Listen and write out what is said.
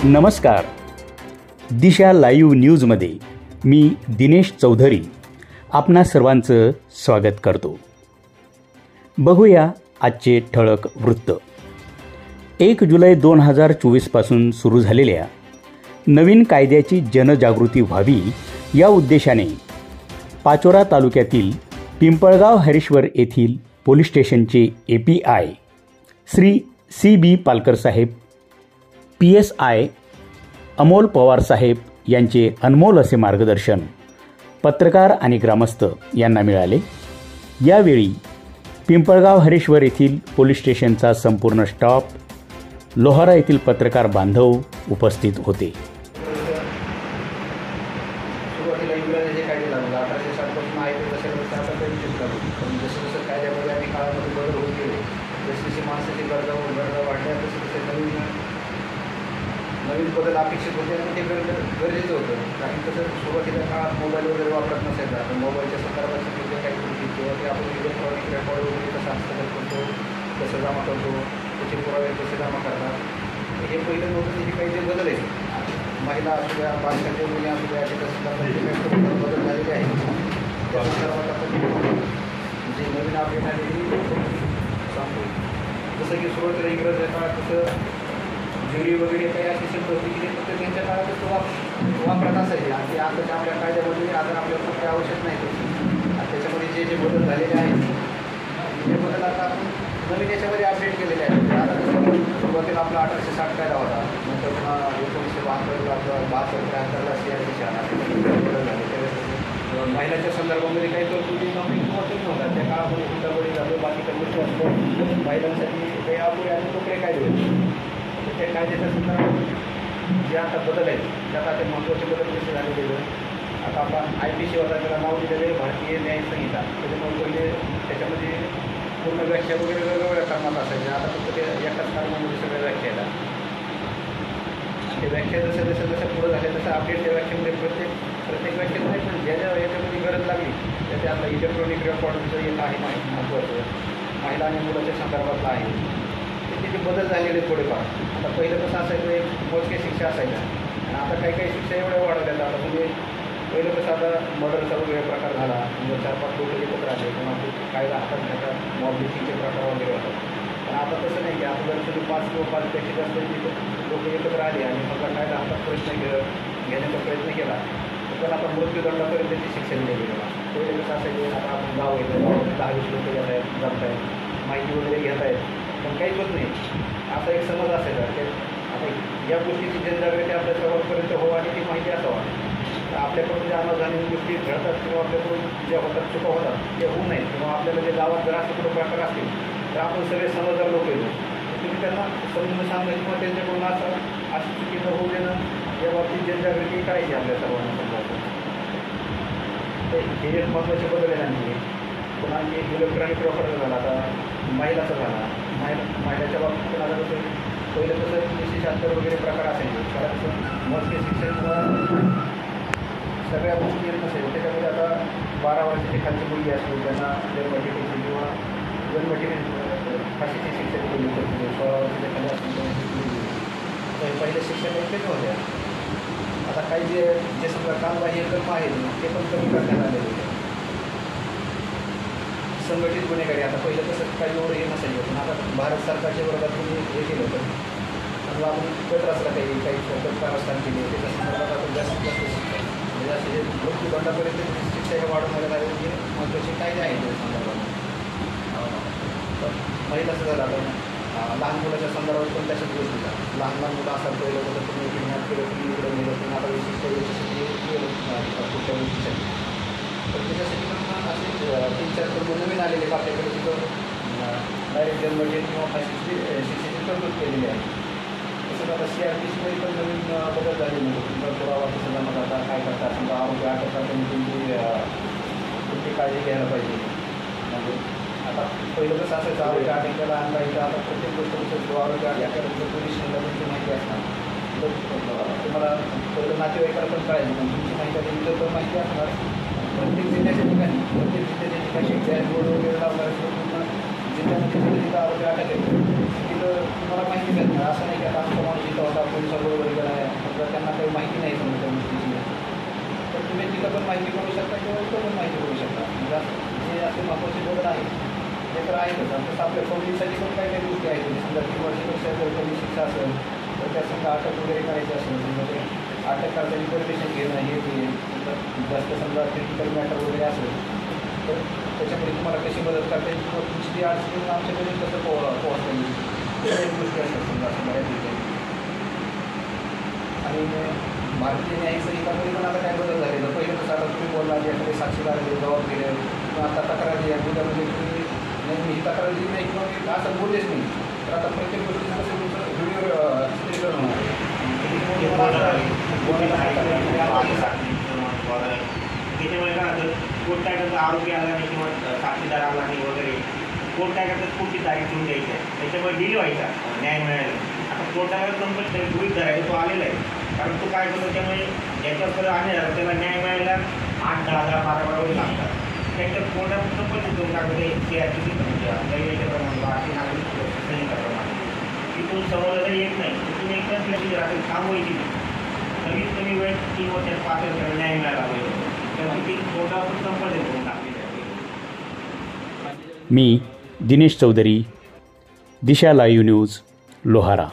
नमस्कार. दिशा लाईव्ह न्यूजमध्ये मी दिनेश चौधरी आपणा सर्वांचं स्वागत करतो. बघूया आजचे ठळक वृत्त. 1 जुलै 2024 पासून सुरू झालेल्या नवीन कायद्याची जनजागृती व्हावी या उद्देशाने पाचोरा तालुक्यातील पिंपळगाव हरीश्वर येथील पोलीस स्टेशनचे API श्री CB पालकर साहेब, PSI अमोल पवार साहेब यांचे अनमोल असे मार्गदर्शन पत्रकार आणि ग्रामस्थ यांना मिळाले. यावेळी पिंपळगाव हरीश्वर येथील पोलीस स्टेशनचा संपूर्ण स्टाफ, लोहारा येथील पत्रकार बांधव उपस्थित होते. सुरुवातीला इंग्रजाचे कायदे लागले 1860 पासून आहे ते तसे आता काही लागले. पण जसं जसं कायद्यामध्ये आणि काळामध्ये बदल होत गेले, जसे जसे माणसाची गरजा वाढल्या तसे तसे नवीन बदल अपेक्षित होते आणि ते गरजेचं होतं. कारण कसं सुरुवातीच्या काळात मोबाईल वगैरे वापरत नसायचा. तर मोबाईलच्या संदर्भात जे काही गोष्टी किंवा ते आपण इलेक्ट्रॉनिक रेकॉर्ड वगैरे कसं हस्तगत करतो, कसं जमा करतो, त्याचे पुरावे कसे जमा करतात, हे पहिलं नव्हतं. त्याचे काही जे बदल आहेत, महिला असू द्या, बालकांच्या मुली असू द्या, त्याच्या संदर्भात बदल झालेले आहेत. त्या संदर्भात आपण जे नवीन अपडेट आलेली सांगतो. जसं की सुरुवातीला इंग्रजाच्या काळात कसं जुरी वगैरे काही अशी शब्द होती की ते फक्त त्यांच्या काळातच तो वापरात असायचे आणि ते आताच्या आपल्या कायद्यामध्ये आता आपल्याला फक्त आवश्यक नाही त्याची. आणि त्याच्यामध्ये जे जे बदल झालेले आहेत ते बदल आता आपण नवीन याच्यामध्ये अपडेट केलेले आहेत. आता सुरुवातीला आपला 1860 कायदा होता, नंतर पुन्हा 1972 73 CRPC आला, बदल झाले. त्यावेळेस महिलांच्या संदर्भामध्ये काही तरतुदी नवीन किंवा कमी होतात. त्या काळामध्ये हुंडाबळी झालं, बाकीच्या गोष्टी असतात, महिलांसाठी काही अपुरे आणि तोकडे कायदे होते. त्या कायद्याच्या संदर्भात जे आता बदल आहेत त्यात आता महत्त्वाचे बदल कसे झालेले. आता आपला IPC होता, त्याला नाव दिलेलं आहे भारतीय न्याय संहिता. त्याच्यामुळे पहिले त्याच्यामध्ये पूर्ण व्याख्या वगैरे वेगवेगळ्या क्रमात असायच्या. आता फक्त ते एकाच क्रमामध्ये सगळ्या व्याख्या येतात. ते व्याख्या जसं जसं जसं पुढं झाले तसं अपडेट त्या व्याख्येमध्ये प्रत्येक व्याख्येमध्ये पण ज्या ज्या याच्यामध्ये गरज लागली त्याचे आपलं इलेक्ट्रॉनिक रेकॉर्डचं एक आहे महत्त्वाचं, महिला आणि मुलाच्या संदर्भातलं आहे. त्याचे बदल झालेले थोडेफार. आता पहिलं कसं असायचं, एक मोजक्या शिक्षा असायच्या आणि आता काही काही शिक्षा एवढ्या वाढवल्यात. आता म्हणजे पहिलं कसं आता मर्डरचा वगैरे प्रकार झाला, म्हणजे 4-5 लोक एकत्र आले किंवा कायदा हातात घेतात, मॉब लिचिंगचे प्रकार वगैरे होतात. पण आता तसं नाही की आता जर तुम्ही 5 किंवा 5पेक्षा जास्त लोक एकत्र आले आणि मग कायदा हातात घेण्याचा प्रयत्न केला तर त्याला आता मृत्यूदंडापर्यंत त्याची शिक्षा दिली गेली. पहिले कसं असायचं, आता आपण गाव येतो, 10-20 लोक येत आहेत, जमत आहेत, माहिती वगैरे घेत आहेत, पण काहीच होत नाही. असा एक समज असायचा की आता या गोष्टीची जनजागृती आपल्या सर्वांपर्यंत हो आणि ती माहिती असावा. तर आपल्याकडून ज्या अनावधानी गोष्टी घडतात किंवा आपल्याकडून ज्या होतात, चुका होतात, ते होऊ नयेत. किंवा आपल्याला जे गावात जर असे कुठं प्रकार असतील तर आपण सगळे समजदार लोक येतो, तुम्ही त्यांना समजून सांगा किंवा त्यांच्याकडून अशी चुकी न होऊ देणं या बाबतीत जनजागृती करायची आपल्या सर्वांना समजायचं. तर हे एक महत्त्वाचे बदल आहे. आणखी पुन्हा आणखी इलेक्ट्रॉनिक रेकॉर्ड झाला, आता महिलाचा झाला. महिलाच्या बाबतीत पण आता कसं पहिलं कसं 1976 वगैरे प्रकार असायचे. कारण कसं मोजके शिक्षण सगळ्या गोष्टी येत नसेल. त्याच्यामध्ये आता 12 वर्षाची खालची मुलगी असते त्यांना जन्मठेपेची किंवा फाशीची शिक्षा दिली होती. 16 वर्षाच्या खाली असतील तर पहिले शिक्षण कमी होत्या. आता काही जे समजा कामबाह्य कर्म आहेत ते पण कमी करण्यात आलेले होते. संघटित गुन्हेगारी आता पहिलं कसं काही एवढं हे नसायचं, पण आता भारत सरकारच्या विरोधात तुम्ही हे केलं तर समजा आपण कट रचला काही कारस्थान केले त्याच्या संदर्भात आपण जास्तीत जास्त शिक्षा म्हणजे असे मृत्यूदंडापर्यंत शिक्षा हे वाढवण्यात आले. म्हणजे महत्त्वाचे कायदे आहेत त्या संदर्भात. महिलाचं झालं आता लहान मुलाच्या संदर्भात पण तशाच गोष्टी लहान मुलं असतात. पहिलं तर तुम्ही किडनॅप केलं, तुम्ही इकडं नेलं, पण आता विशिष्ट पुढच्या गोष्टीसाठी तर त्याच्यासाठी पण असे 3-4 कुटुंब नवीन आलेले आपल्याकडे तिथं डायरेक्ट जन्मठेप किंवा फाशीची शिक्षेची तरतूद केलेली आहे. तसंच आता CRPCमध्ये पण नवीन बदल झालेले नाही. तुमचा पुरावा कसं जमा करता, काय करता, समजा आरोग्य अटक करताना तुमची काळजी घ्यायला पाहिजे. म्हणजे आता पहिलं कसं असायचं, आरोग्य अटक केला आणला इथं आता प्रत्येक गोष्ट कसं आरोग्य अटक केल्यानंतर पोलीस स्टेशनला माहिती असणार. तर तुम्हाला पहिलं नातेवाईकाला पण कळायचं, पण तुमची माहिती आता इथं पण माहिती असणार. प्रत्येक जिल्ह्याच्या ठिकाणी जे जिल्ह्यामध्ये जिथं आरोपी अटक आहेत तिथं तुम्हाला माहिती देत नाही. असं नाही की आता आमचा माणूस जिथं होता पोलिसाबरोबर गेला आहे, समजा त्यांना काही माहिती नाही समजा त्या गोष्टीची, तर तुम्ही तिथं पण माहिती करू शकता किंवा इथं पण माहिती करू शकता. म्हणजे जे असे महत्त्वाचे बदल आहेत ते तर आहेतच. तसं आपल्या फौजीसाठी पण काही काही गोष्टी आहेत. समजा 3 वर्षापेक्षा जर कमी शिक्षा असेल तर त्या समजा अटक वगैरे करायची असेल, समजा ते अटक करताना परमिशन घेणं हे ते जास्त समजा क्रिटिकल मॅटर वगैरे असेल तर त्याच्यामध्ये तुम्हाला कशी मदत करता येईल किंवा तुमची जी अडचणी आमच्याकडे कसं पोहोचता येईल त्या गोष्टी असतात समजा असं बऱ्यापैकी. आणि भारतीय न्यायिक संहितामध्ये पण आता काय बदल झालेलं. पहिलं कसं आता तुम्ही बोलला की एखादे साक्षीदार जबाब दिले किंवा आता तक्रार दिली उद्यामध्ये तुम्ही नाही मी ही तक्रार दिली नाही किंवा मी असं बोललेच नाही तर आता प्रत्येक गोष्टीचं कसं तुमचं व्हिडिओ चित्रीकरण होणार आहे. त्याच्यामुळे काय होतं कोर्ट काय करतं आरोपी आला नाही किंवा साक्षीदार आला नाही वगैरे कोर्ट काय करतात पुढची तारीख ठेवून द्यायची आहे. त्याच्यामुळे डिले व्हायचा न्याय मिळायला. आता कोर्टाला कंपल्सरी गृहीत धरायचा तो आलेला आहे कारण तो काय करतो त्यामुळे ज्याच्याकडे आहे त्याला न्याय मिळायला 8, 10, 12 वगैरे लागतात. त्याच्यात कोर्टात कंपल्सरी करून टाकतो ते याच्याप्रमाणे भारतीय नागरिक संहिताप्रमाणे तिथून समोरला येत नाही तुम्ही एकच लक्ष राहते काम व्हायची कमीत कमी वेळ 3 वर्षात 5 वर्षाला न्याय मिळाला पाहिजे तर ती कोर्टातून कंपल्सरी करून टाकली जाते. मी दिनेश चौधरी, दिशा लाईव्ह न्यूज, लोहारा.